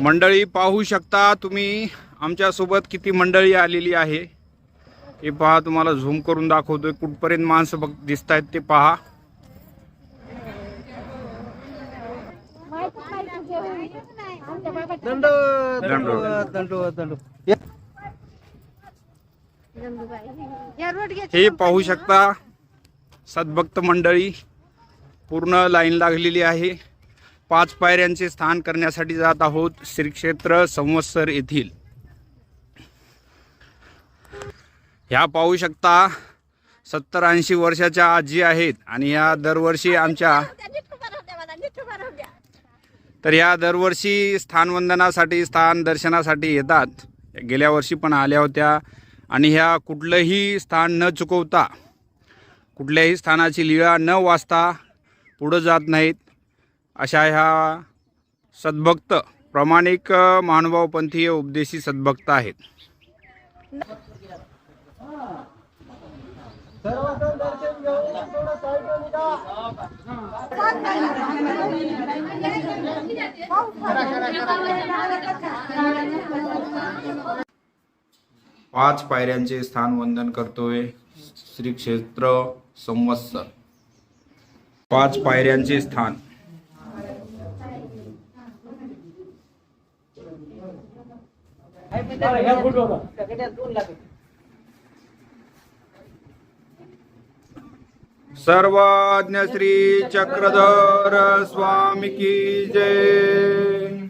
मंडळी पाहू शकता तुम्ही आमच्या सोबत किती मंडळी आलेली आहे। हे पहा, तुम्हाला झूम करून दाखवतोय कुठपर्यंत माणसं बघ दिसतायत ते पहा। हे पाहू शकता सद्भक्त मंडळी पूर्ण लाईन लागलेली आहे। 5 पायऱ्यांचे स्थान करण्यासाठी जात आहोत श्री क्षेत्र संवत्सर येथील। ह्या पाहू शकता 70-80 वर्षाच्या आजी आहेत आणि या दरवर्षी या दरवर्षी स्थानवंदनासाठी स्थान दर्शनासाठी येतात। गेल्या वर्षी पण आल्या होत्या आणि ह्या कुठलंही स्थान न चुकवता कुठल्याही स्थानाची लीळा न वाचता पुढे जात नाहीत। अशा ह्या सद्भक्त प्रामाणिक महानुभावपंथीय उपदेशी सद्भक्त आहेत। पाच पायऱ्यांचे स्थान वंदन करतोय श्री क्षेत्र संवत्सर। 5 पायऱ्यांचे स्थान। सर्वज्ञ श्री चक्रधर स्वामी की जय।